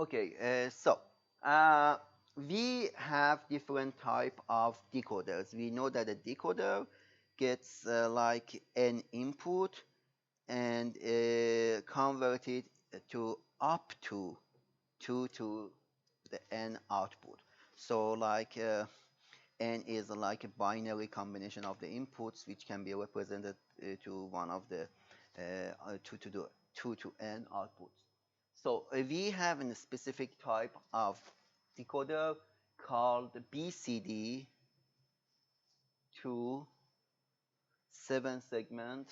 Okay, so we have different type of decoders. We know that a decoder gets like an input and convert it to up to 2 to the n output. So like n is like a binary combination of the inputs, which can be represented to one of the 2 to the 2 to n outputs. So we have a specific type of decoder called BCD to 7 segment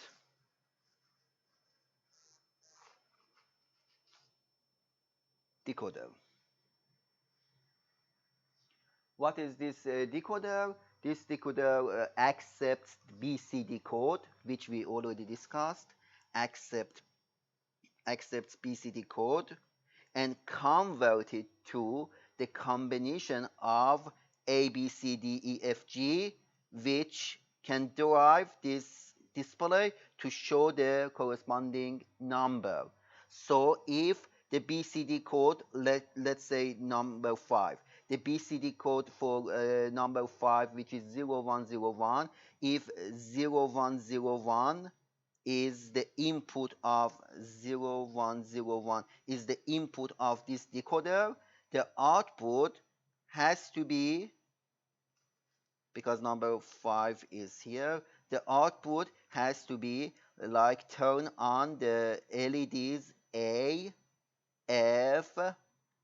decoder. What is this decoder? This decoder accepts BCD code, which we already discussed, accepts BCD code, and convert it to the combination of A, B, C, D, E, F, G, which can derive this display to show the corresponding number. So if the BCD code, let's say number 5, the BCD code for number 5, which is 0101, if 0101 is the input of 0101 is the input of this decoder, the output has to be, because number 5 is here, the output has to be like turn on the LEDs A, F,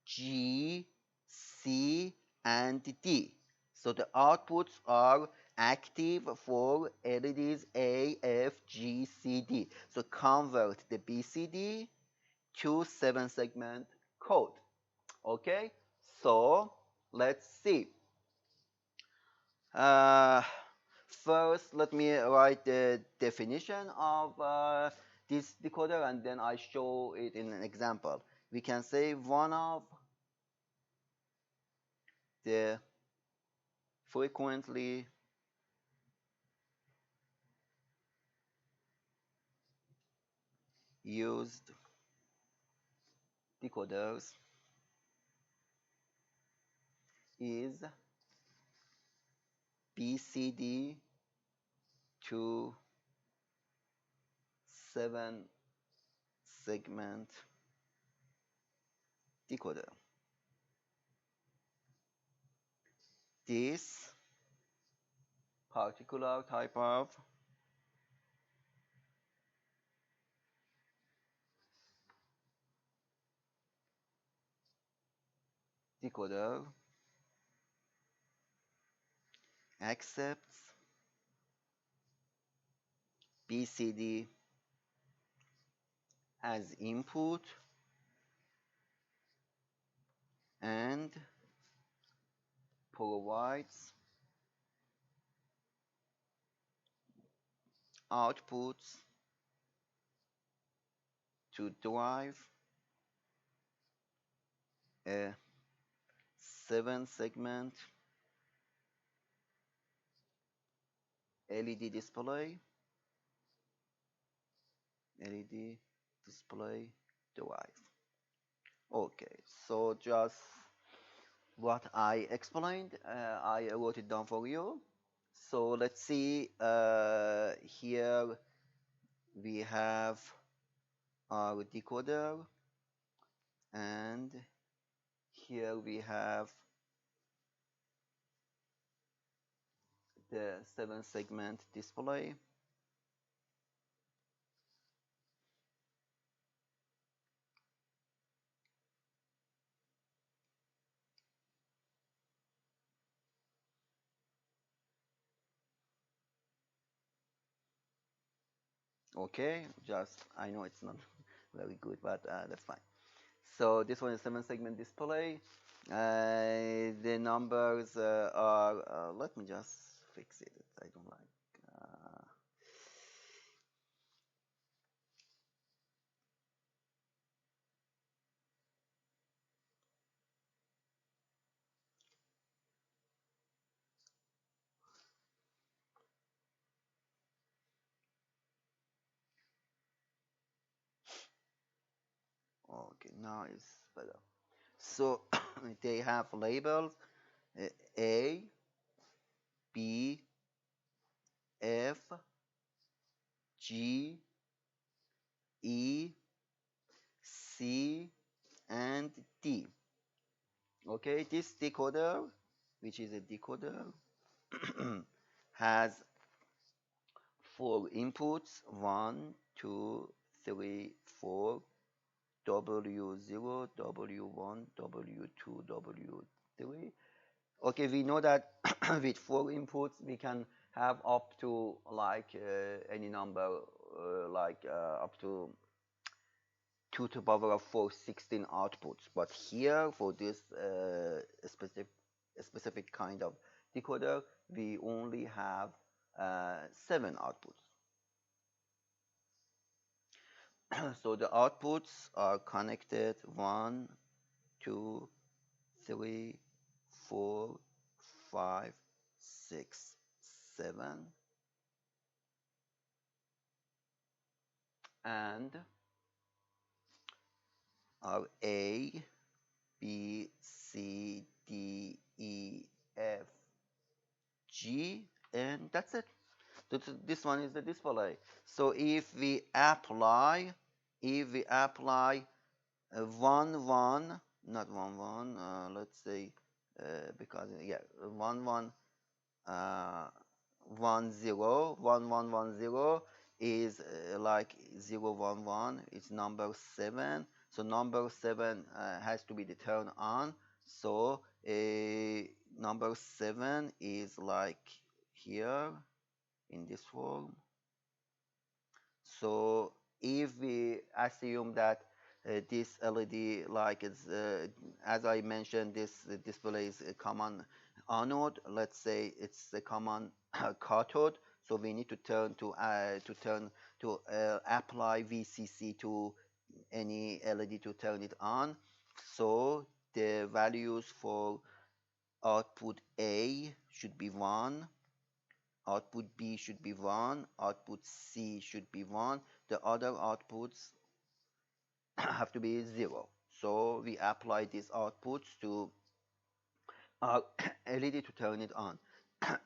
G, C, and D. So the outputs are active for LEDs A, F, G, C, D. So convert the BCD to 7 segment code. Okay, so let's see. Uh, First, let me write the definition of this decoder, and then I show it in an example. We can say one of the frequently used decoders is BCD to 7 segment decoder. This particular type of decoder accepts BCD as input and provides outputs to drive a 7 segment LED display device. Okay, so just what I explained, I wrote it down for you. So let's see, here we have our decoder, and here we have the 7 segment display. Okay, just I know it's not very good, but that's fine. So this one is 7 segment display. The numbers are, let me just fix it. I don't like. Okay, now it's better. So they have labels A, B, F, G, E, C, and D. Okay, this decoder, which is a decoder, has four inputs: one, two, three, four. W0, W1, W2, W3. Okay, we know that with four inputs we can have up to like any number up to 2 to the power of 4, 16 outputs. But here for this specific kind of decoder, we only have 7 outputs. So the outputs are connected 1, 2, 3, 4, 5, 6, 7, and are A, B, C, D, E, F, G, and that's it. This one is the display. So if we apply 1 1, not 1 1, let's say because yeah 1 1 1 0 1 1 1 0 is like 0 1 1. It's number 7. So number 7 has to be turned on. So number 7 is like here in this form. So if we assume that this LED, like it's as I mentioned, this display is a common anode. Let's say it's a common cathode. So we need to apply VCC to any LED to turn it on. So the values for output A should be 1. Output B should be 1, output C should be 1, the other outputs have to be 0. So we apply these outputs to our LED to turn it on.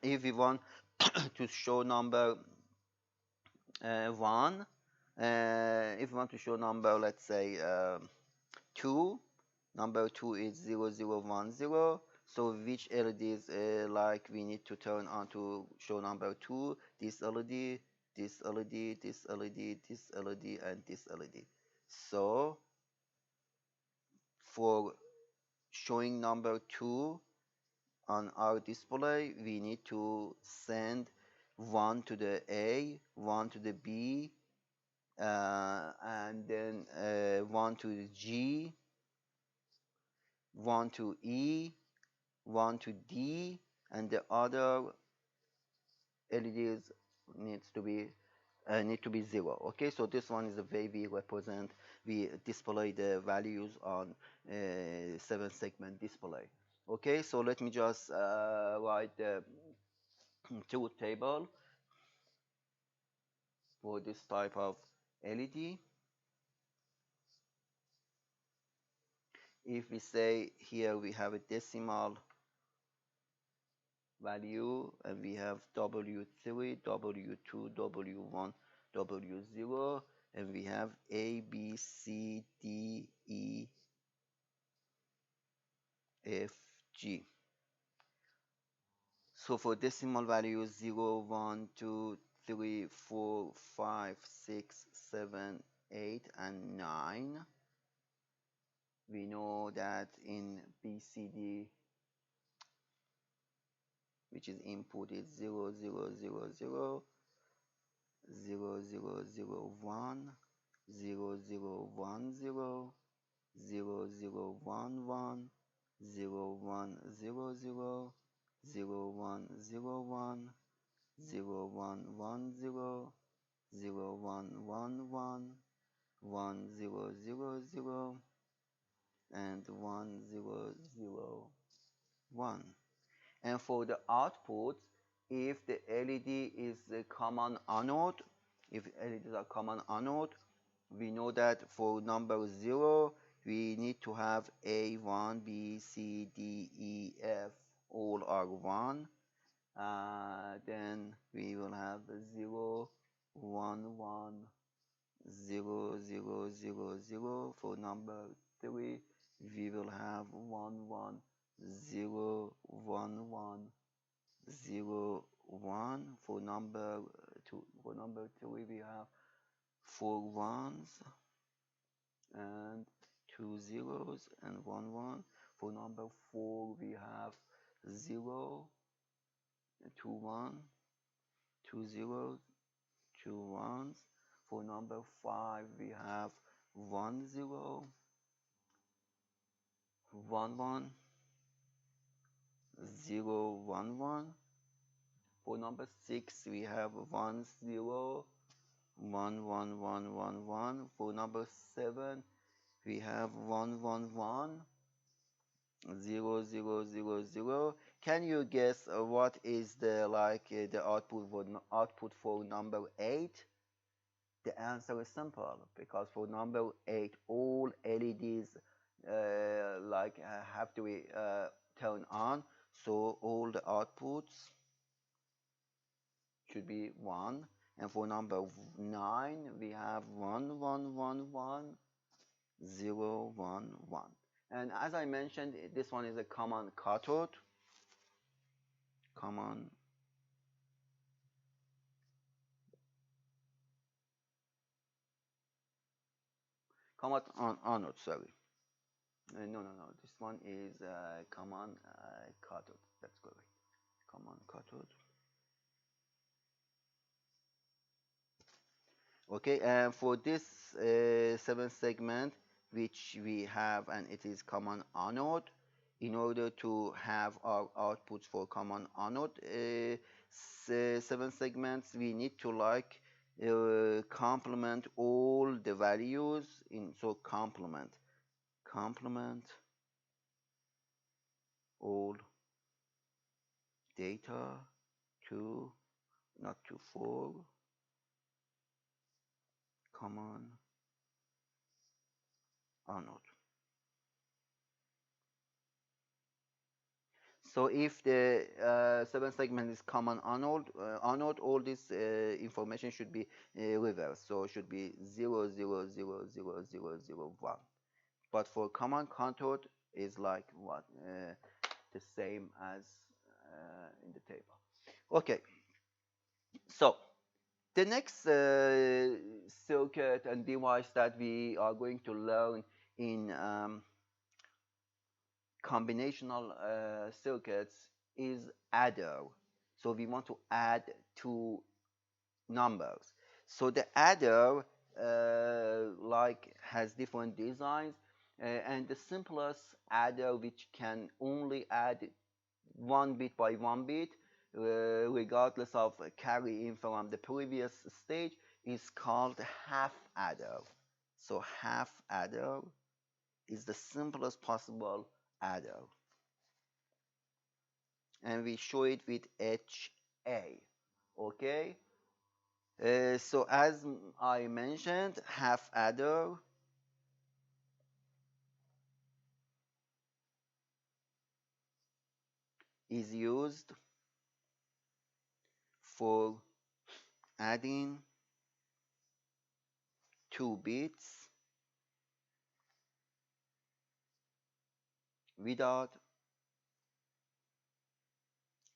If we want to show number 1, if we want to show number, let's say 2, number 2 is 0010. So which LEDs like we need to turn on to show number 2? This LED, this LED, this LED, this LED, and this LED. So for showing number 2 on our display, we need to send 1 to the A, 1 to the B, and then 1 to the G, 1 to E, 1 to D, and the other LEDs need to be 0. Okay, so this one is the way we display the values on 7-segment display. Okay, so let me just write the truth table for this type of LED. If we say here we have a decimal value and we have W3, W2, W1, W0, and we have A, B, C, D, E, F, G. So for decimal values 0, 1, 2, 3, 4, 5, 6, 7, 8, and 9, we know that in BCD, which is input, is 0, 0, 0, 0, 0, 0, 0, 1, 0, 0, 1, 0, 0, 0, 1, 1, 0, 1, 0, 0, 0, 1, 0, 1, 0, 1, 1, 0, 0, 1, 1, 1, 1, 0, 0, 0, and 1, 0, 0, 1. And for the output, if the LED is a common anode, if LEDs are common anode, we know that for number 0, we need to have A1, B, C, D, E, F, all are 1. Then we will have 0, 1, 1, 0, 0, 0, 0. For number 3, we will have 1, 1, 0, 1, 1, 0, 1. For number 3, we have 4 ones and 2 zeros and 1, 1. For number 4, we have 0, 2, 1, 2 zeros, 2 ones. For number 5, we have 1, 0, 1, 1, 0, 1, 1. For number 6, we have 1, 0, 1, 1, 1, 1, 1. For number 7, we have 1, 1, 1, 0, 0, 0, 0. Can you guess what is the the output for number 8? The answer is simple, because for number 8, all LEDs have to be turned on, so all the outputs should be 1. And for number 9, we have 1, 1, 1, 1, 0, 1, 1. And as I mentioned, this one is a common cathode. Common anode, sorry. No. This one is common cathode. That's correct. Common cathode. Okay, and for this 7 segment, which we have, and it is common anode, in order to have our outputs for common anode 7 segments, we need to complement all the values in, so complement all data to, not to 4, common anode. So if the 7 segment is common anode, all this information should be reversed. So it should be 0, 0, 0, 0, 0, 0, 1. But for common cathode is like what? The same as in the table. Okay. So the next circuit and device that we are going to learn in combinational circuits is adder. So we want to add two numbers. So the adder has different designs, and the simplest adder, which can only add 1 bit by 1 bit, regardless of carry in from the previous stage, is called half adder. So half adder is the simplest possible adder, and we show it with HA. Okay, so as I mentioned, half adder is used for adding 2 bits without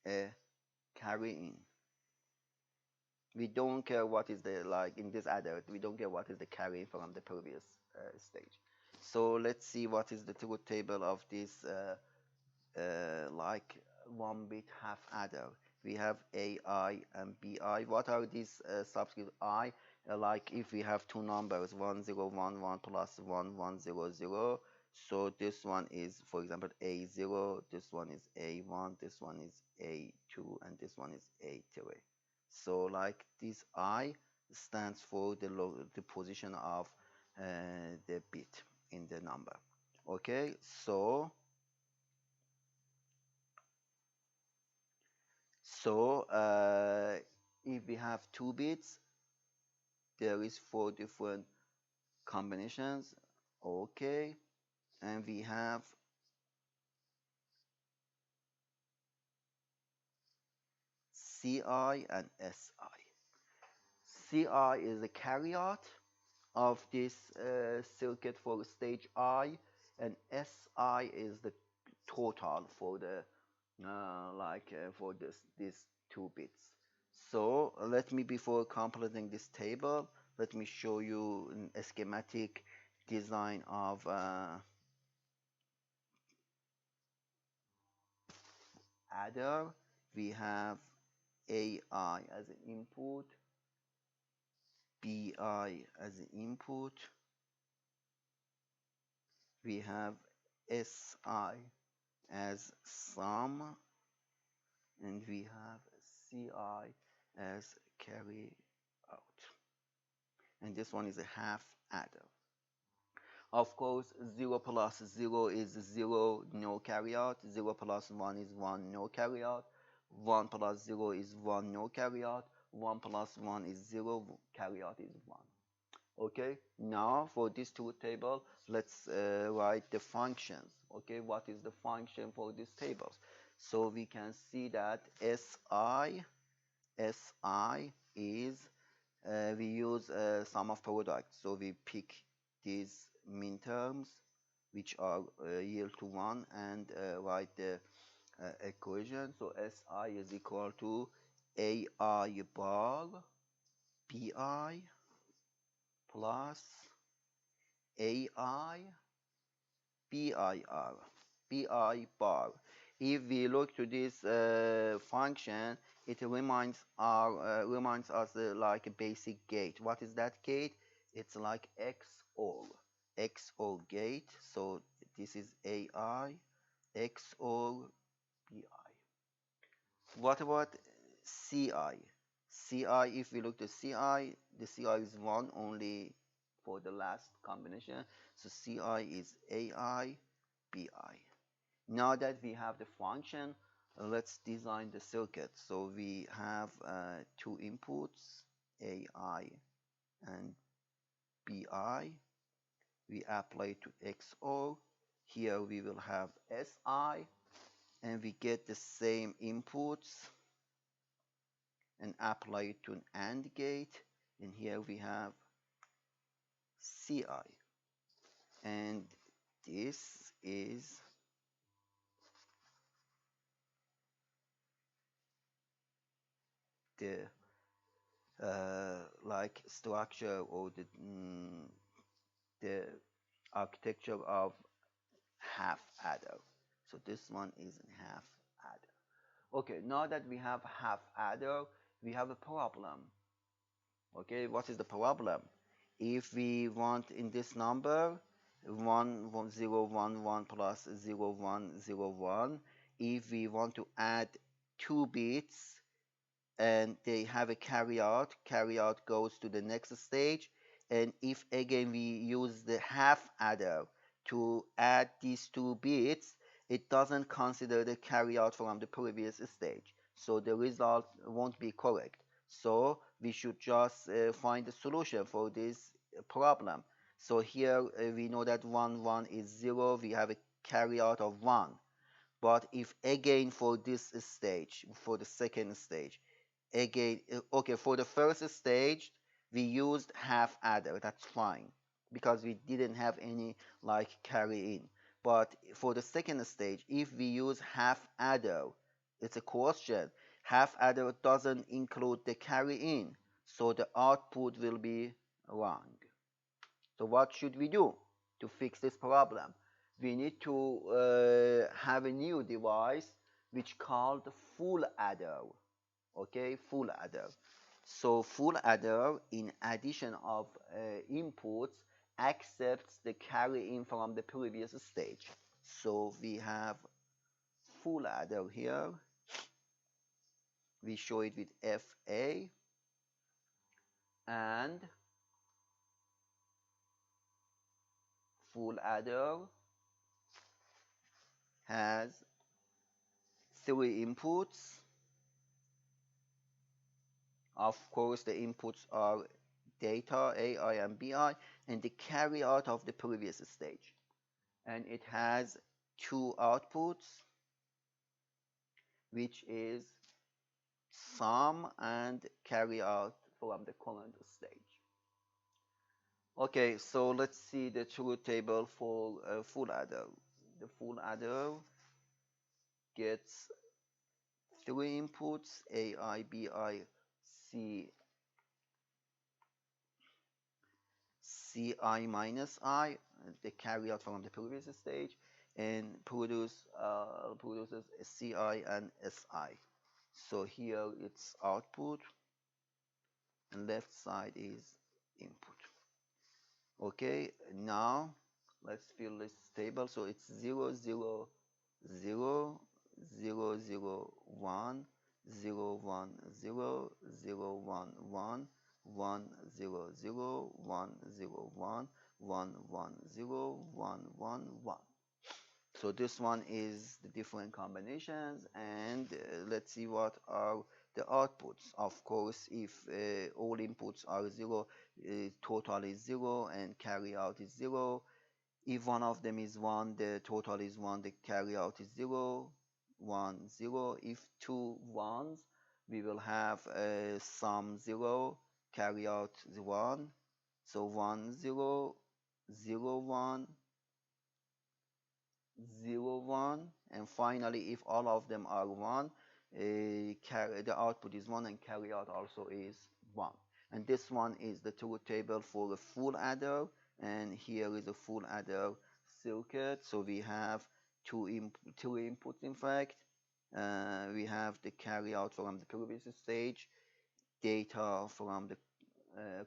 a carry in. We don't care what is the, in this adder, we don't care what is the carry in from the previous stage. So let's see what is the truth table of this 1 bit half adder. We have AI and BI. What are these subscript I? Like if we have two numbers, 1, 0, 1, 1 plus 1, 1, 0, 0. So this one is, for example, A0, this one is A1, this one is A2, and this one is A3. So like this I stands for the position of the bit in the number. Okay, so if we have 2 bits, there is 4 different combinations. Okay, and we have CI and SI. CI is the carryout of this circuit for stage I, and SI is the total for the for these 2 bits. So let me, before completing this table, let me show you a schematic design of adder. We have AI as an input, BI as an input, we have SI as sum, and we have CI as carry out. And this one is a half adder. Of course, 0 plus 0 is 0, no carry out. 0 plus 1 is 1, no carry out. 1 plus 0 is 1, no carry out. 1 plus 1 is 0, carry out is 1. Okay, now for this truth table, let's write the functions. Okay, what is the function for this table? So we can see that SI is, we use sum of products. So we pick these min terms, which are yield to 1, and write the equation. So SI is equal to AI bar BI plus AI BI bar. If we look to this function, it reminds us like a basic gate. What is that gate? It's like XOR gate. So this is AI XOR BI. What about CI? CI, if we look to CI, the CI is 1 only for the last combination. So CI is AI BI. Now that we have the function, let's design the circuit. So we have 2 inputs, AI and BI. We apply to XOR. Here we will have SI, and we get the same inputs and apply it to an AND gate. And here we have CI. And this is the like structure or the architecture of half adder. So this one is a half adder. Okay, now that we have half adder, we have a problem. Okay, what is the problem? If we want in this number 0 1 1 plus 0 1 0 1, if we want to add 2 bits and they have a carry out goes to the next stage. And if again we use the half adder to add these 2 bits, it doesn't consider the carry out from the previous stage, so the result won't be correct. So we should just find a solution for this problem. So here we know that 1 1 is 0, we have a carry out of 1. But if again for this stage, for the second stage, again, okay, for the first stage we used half adder, that's fine, because we didn't have any like carry in. But for the second stage, if we use half adder, it's a question. Half adder doesn't include the carry in, so the output will be wrong. So what should we do to fix this problem? We need to have a new device which called full adder. Okay, full adder. So full adder, in addition of inputs, accepts the carry in from the previous stage. So we have full adder here. We show it with FA, and full adder has 3 inputs. Of course, the inputs are data, AI and BI, and the carry out of the previous stage. and it has two outputs, which is sum and carry out from the current stage. Okay, so let's see the truth table for full adder. The full adder gets three inputs: A, I, B, I, C, C, I minus I. They carry out from the previous stage and produces C, I and S, I. So here it's output and left side is input. Okay, now let's fill this table. So it's 0, 0, 0, 0, 0, 1, 0, 1, 0, 0, 1, 1, 1, 0, 0, 1, 0, 1, 1, 1, 0, 1, 1, 1. So this one is the different combinations, and let's see what are the outputs. Of course, if all inputs are 0, total is 0 and carry out is 0. If one of them is 1, the total is 1, the carry out is 0, 1, 0. If two ones, we will have sum 0, carry out the 1. So 1, 0, 0, 1, 0, 1, and finally if all of them are 1, the output is 1 and carry out also is 1. And this one is the truth table for the full adder, and here is a full adder circuit. So we have two inputs in fact. We have the carry out from the previous stage, data from the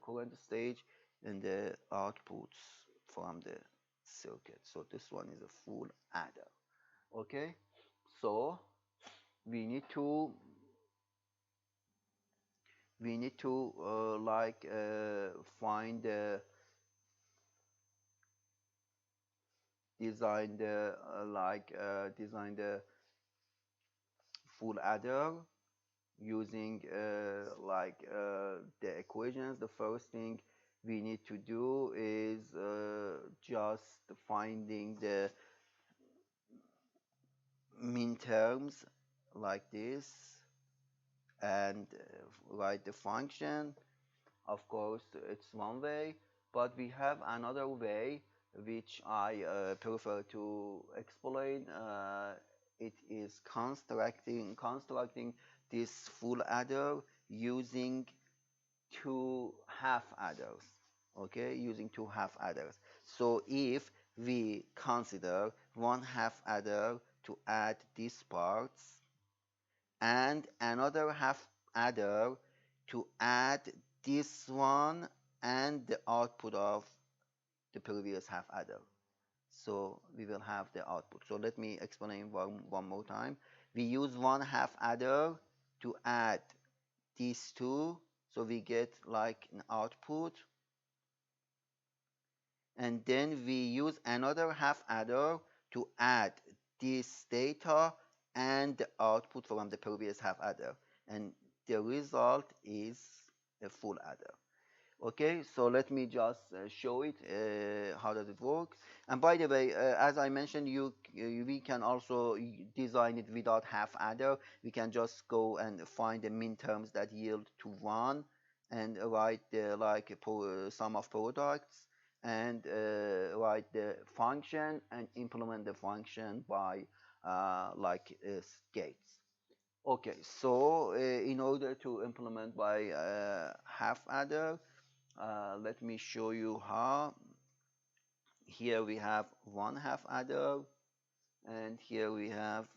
current stage, and the outputs from the circuit. So this one is a full adder. Okay, so we need to find the design the full adder using the equations. The first thing we need to do is just finding the min terms like this and write the function. Of course, it's one way, but we have another way which I prefer to explain. It is constructing this full adder using two half adders. Okay, using two half adders. So if we consider one half adder to add these parts and another half adder to add this one and the output of the previous half adder. So we will have the output. So let me explain one more time. We use one half adder to add these two, so we get like an output, and then we use another half adder to add this data and the output from the previous half adder, and the result is a full adder. Okay, so let me just show it how does it work. And by the way, as I mentioned, we can also design it without half adder. We can just go and find the min terms that yield to 1 and write the sum of products and write the function and implement the function by gates. Okay, so in order to implement by half adder, let me show you how. Here we have one half adder, and here we have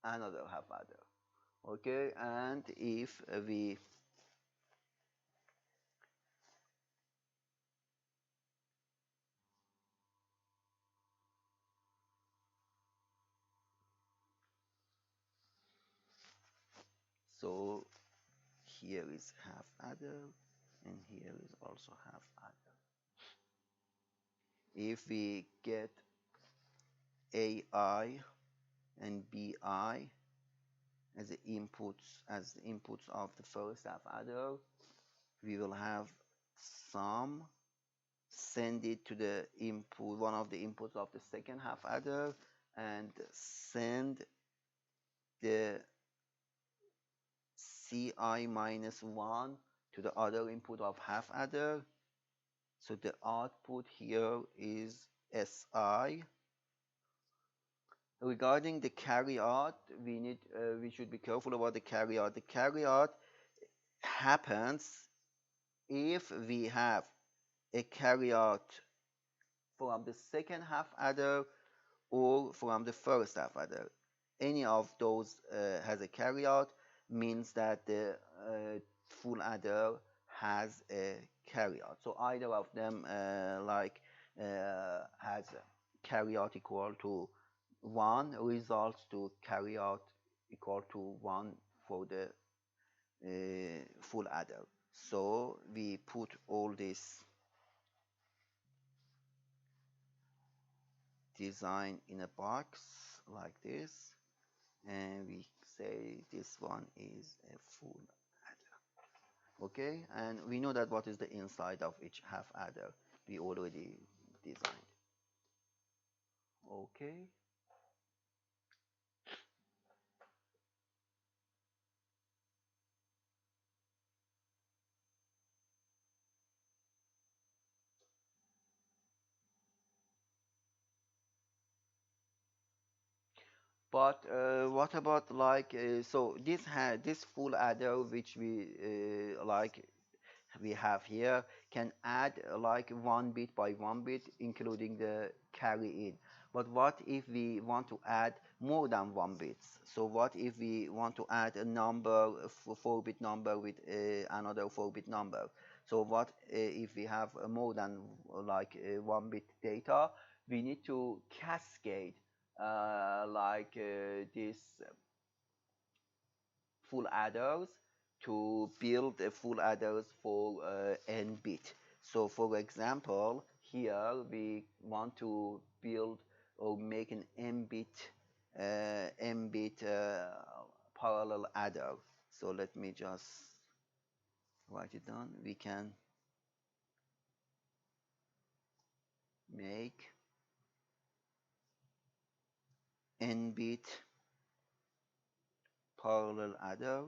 another half adder. Okay, and if we so here is half adder, and here is also half adder. If we get AI and BI as the inputs of the first half adder, we will have sum send it to the input, one of the inputs of the second half adder, and send the ci minus 1 to the other input of half adder. So the output here is si. Regarding the carry out, we should be careful about the carry out. The carry out happens if we have a carry out from the second half adder or from the first half adder. Any of those has a carry out means that the full adder has a carry out. So either of them has carry out equal to 1 results to carry out equal to 1 for the full adder. So we put all this design in a box like this, and we say this one is a full adder. Okay, and we know that what is the inside of each half adder we already designed. Okay. But what about so this full adder which we have here can add like 1 bit by 1 bit, including the carry in. But what if we want to add more than 1 bit? So what if we want to add a number, a 4-bit number with another 4-bit number? So what if we have more than 1-bit data? We need to cascade this full adders to build a full adders for n bit. So for example, here we want to build or make an n bit parallel adder. So let me just write it down. We can make n bit parallel adder.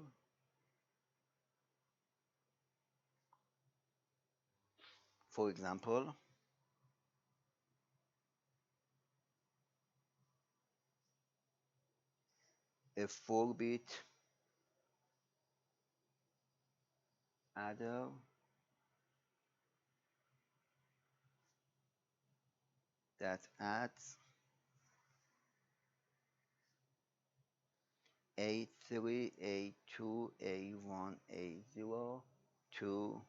For example, a 4-bit adder that adds A3, A2, A1, A0 to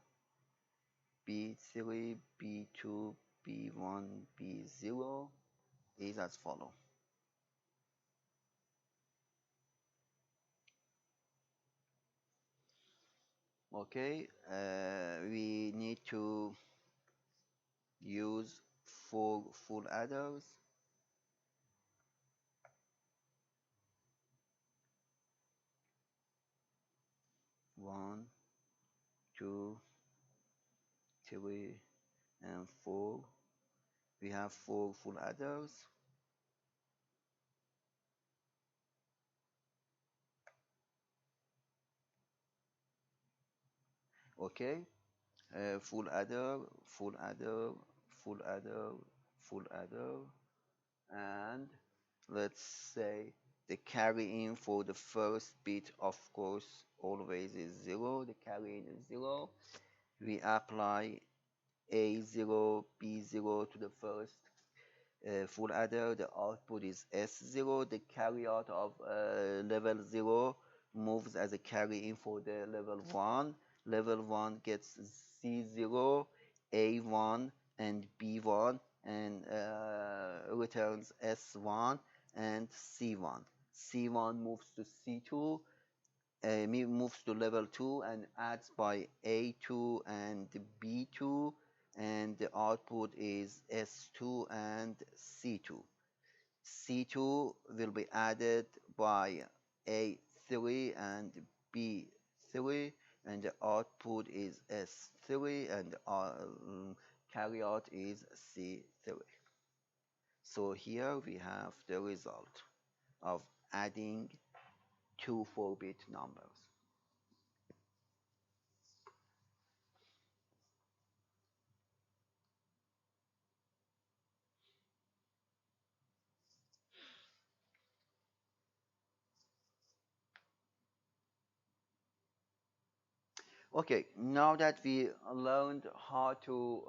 B3, B2, B1, B0 is as follow. Okay, we need to use 4 full adders. One, 2, 3, and 4. We have 4 full adders. Okay, full adder, full adder, full adder, full adder, and let's say the carry in for the first bit, of course, always is 0. The carry in is 0. We apply A0, B0 to the first full adder. The output is S0. The carry out of level 0 moves as a carry in for the level 1. Level 1 gets C0, A1, and B1, and returns S1 and C1. C1 moves to C2, moves to level 2 and adds by A2 and B2, and the output is S2 and C2. C2 will be added by A3 and B3, and the output is S3, and carryout is C3. So here we have the result of adding two 4-bit numbers. Okay, now that we learned how to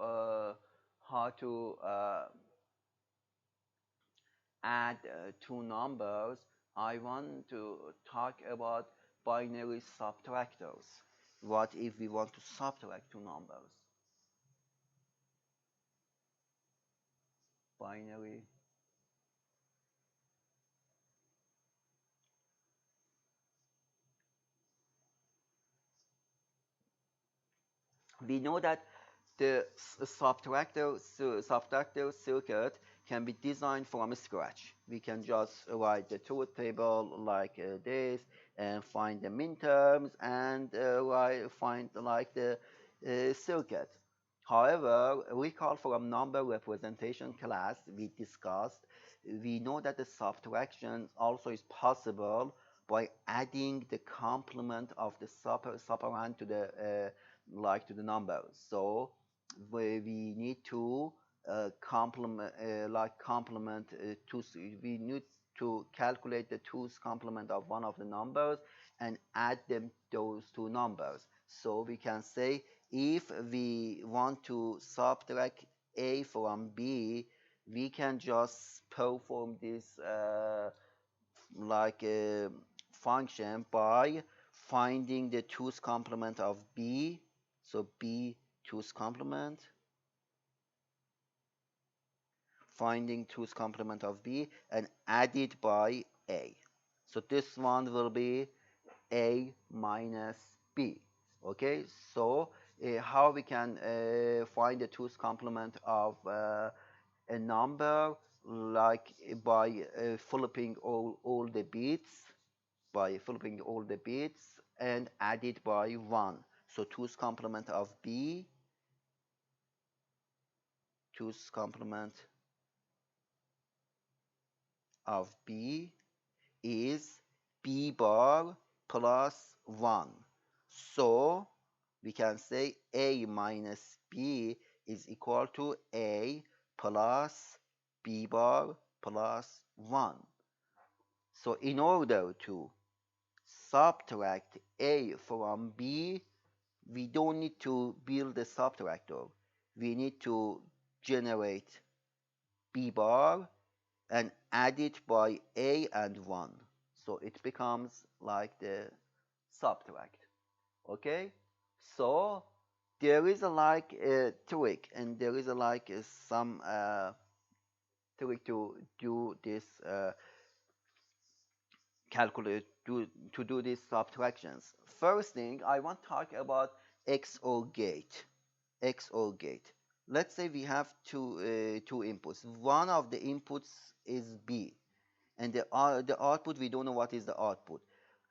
add two numbers, I want to talk about binary subtractors. What if we want to subtract two numbers? Binary. We know that the subtractor circuit can be designed from scratch. We can just write the truth table like this and find the minterms and find like the circuit. However, recall from number representation class we discussed, we know that the subtraction also is possible by adding the complement of the superand to the to the numbers. So we need to complement we need to calculate the two's complement of one of the numbers and add them those two numbers. So we can say if we want to subtract a from b, we can just perform this function by finding the two's complement of b. So b two's complement, finding two's complement of b and add it by a. So this one will be a minus b. Okay, so how we can find the two's complement of a number, like by flipping all the bits, and add it by 1. So two's complement of b, two's complement of b is b bar plus 1. So we can say a minus b is equal to a plus b bar plus 1. So in order to subtract a from b, we don't need to build a subtractor. We need to generate b bar and add it by a and 1. So it becomes like the subtract. Okay? So there is a trick, and there is some trick to do this calculate to do these subtractions. First thing, I want to talk about XOR gate. XOR gate. Let's say we have two inputs. One of the inputs is B, and the output, we don't know what is the output.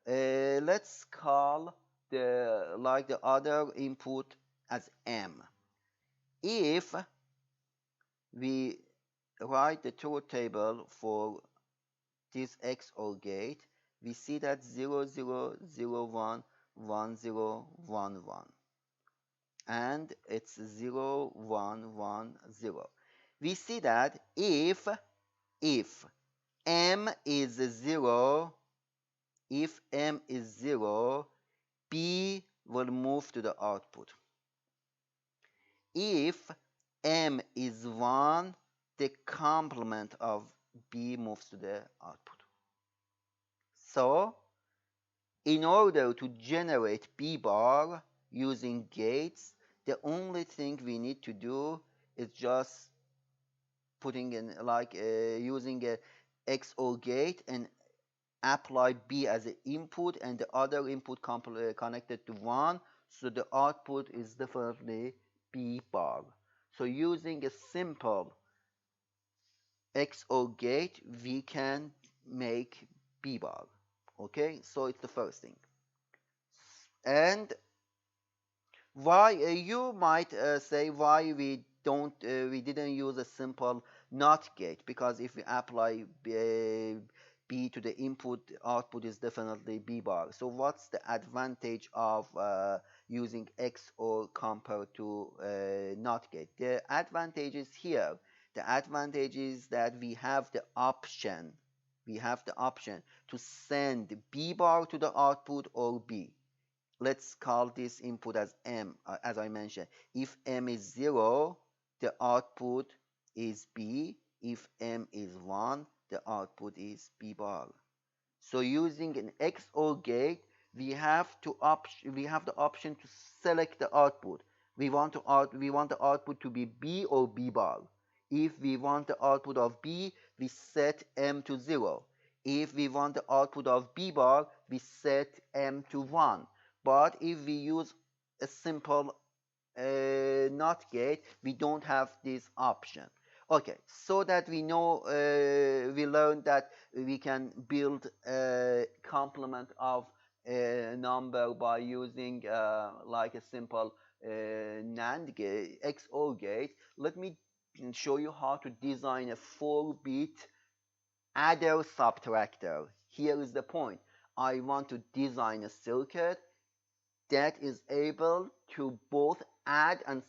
Let's call the other input as M. If we write the truth table for this XOR gate, we see that 0, 0, 0, 1, 1, 0, 1, 1. And it's 0, 1, 1, 0. We see that if m is 0, b will move to the output. If m is 1, the complement of b moves to the output. So in order to generate b bar using gates, the only thing we need to do is just putting in using a XOR gate and apply b as an input and the other input connected to 1, so the output is definitely b bar. So using a simple XOR gate, we can make b bar. Okay, so it's the first thing. And why you might say why we we didn't use a simple NOT gate, because if we apply B to the input, output is definitely B bar. So what's the advantage of using XOR compared to NOT gate? The advantage is here. The advantage is that we have the option to send B bar to the output or B. Let's call this input as M, as I mentioned. If M is 0, the output is B. If M is 1, the output is B bar. So using an XOR gate, we have the option to select the output. We want the output to be B or B bar. If we want the output of B, we set M to 0. If we want the output of B bar, we set M to 1. But if we use a simple NOT gate, we don't have this option. Okay, so that we know, we learned that we can build a complement of a number by using like a simple NAND gate, XOR gate. Let me show you how to design a 4-bit adder subtractor. Here is the point. I want to design a circuit that is able to both add and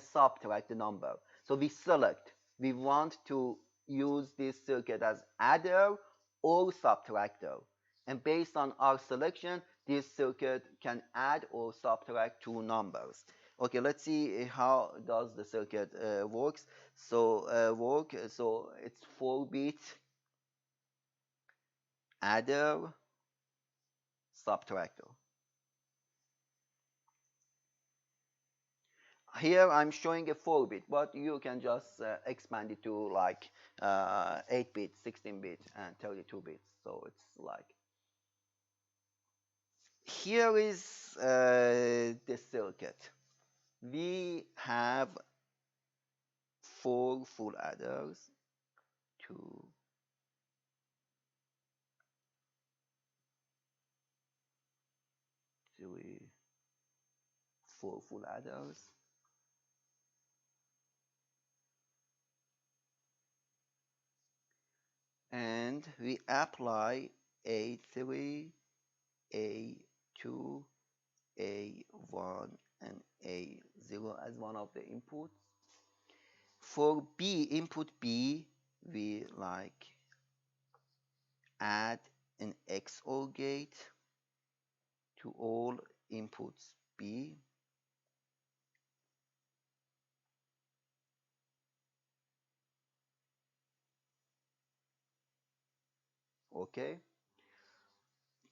subtract the number. So we select, we want to use this circuit as adder or subtractor. And based on our selection, this circuit can add or subtract two numbers. Okay, let's see how does the circuit works. So So it's 4-bit adder subtractor. Here I'm showing a 4-bit, but you can just expand it to like 8-bit, 16-bit, and 32 bits. So it's like, here is the circuit. We have 4 full adders, 2, 3, 4 full adders. And we apply A3, A2, A1, and A0 as one of the inputs. For B, input B, we like add an XOR gate to all inputs B. Okay.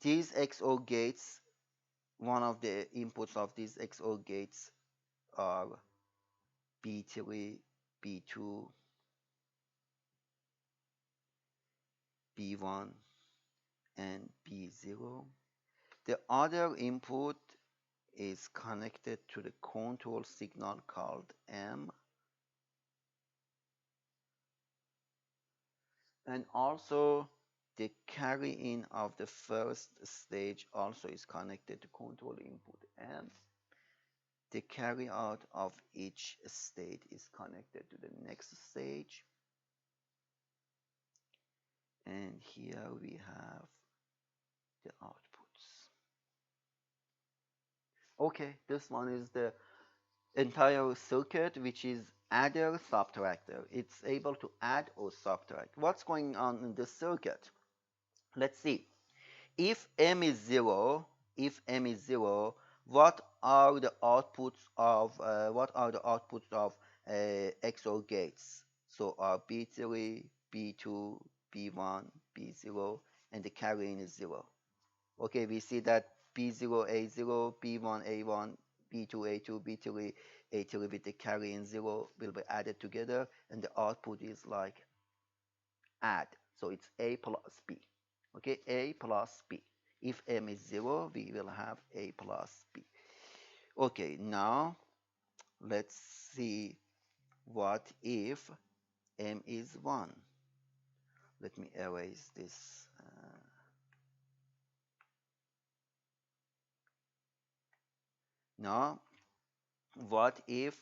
These XOR gates, one of the inputs of these XOR gates are B3, B2, B1, and B0. The other input is connected to the control signal called M. And also the carry in of the first stage also is connected to control input M. The carry out of each state is connected to the next stage. And here we have the outputs. Okay, this one is the entire circuit, which is adder subtractor. It's able to add or subtract. What's going on in this circuit? Let's see. If M is 0, what are the outputs of XOR gates? So are B3, B2, B1, B0, and the carry in is 0. Okay, we see that B0, A0, B1, A1, B2, A2, B3, A3 with the carry in 0 will be added together, and the output is like add. So it's A plus B. Okay, A plus B. If M is 0, we will have A plus B. Okay, now let's see what if M is 1. Let me erase this. Now, what if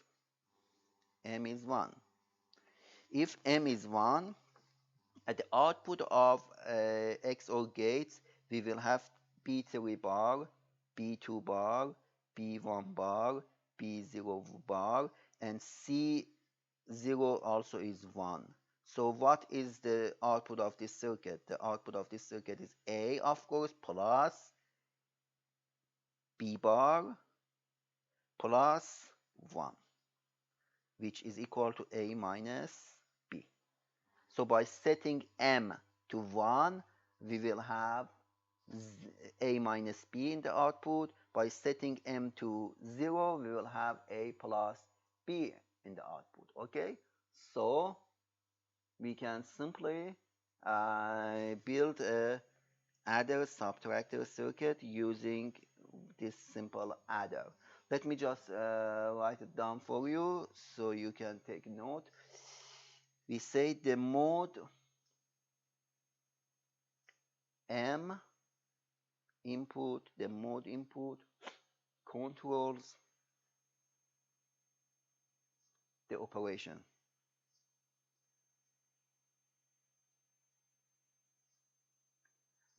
m is 1. If m is 1, at the output of XOR gates, we will have B3 bar, B2 bar, B1 bar, B0 bar, and C0 also is 1. So what is the output of this circuit? The output of this circuit is A, of course, plus B bar plus 1, which is equal to A minus B. So by setting M to 1, we will have A minus B in the output. By setting M to 0, we will have A plus B in the output. Okay? So we can simply build a adder subtractor circuit using this simple adder. Let me just write it down for you so you can take note. We say the mode M input, the mode input controls the operation.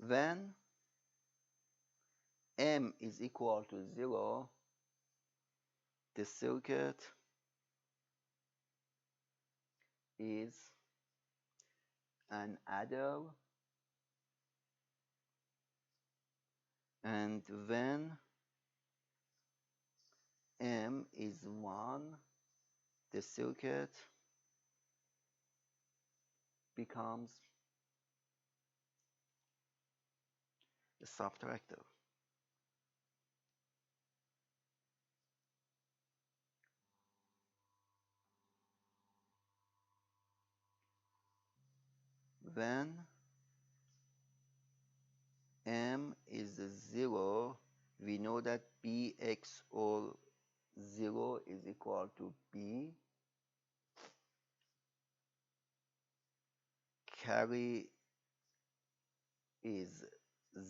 When M is equal to 0, the circuit is an adder, and when M is 1, the circuit becomes a subtractor. When M is 0, we know that B XOR 0 is equal to B. Carry is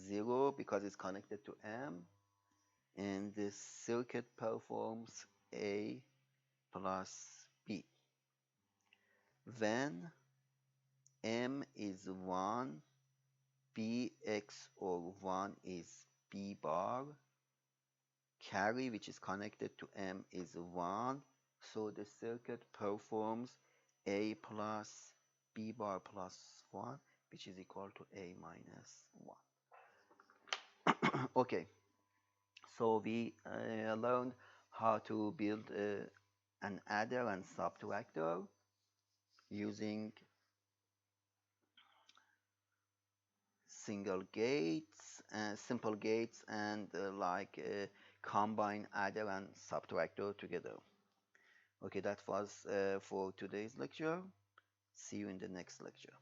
0 because it's connected to M, and the circuit performs A plus B. When M is 1, B XOR 1 is B bar. Carry, which is connected to M, is 1. So the circuit performs A plus B bar plus 1, which is equal to A minus 1. Okay, so we learned how to build an adder and subtractor using single gates, simple gates, and combine adder and subtractor together. Okay, that was for today's lecture. See you in the next lecture.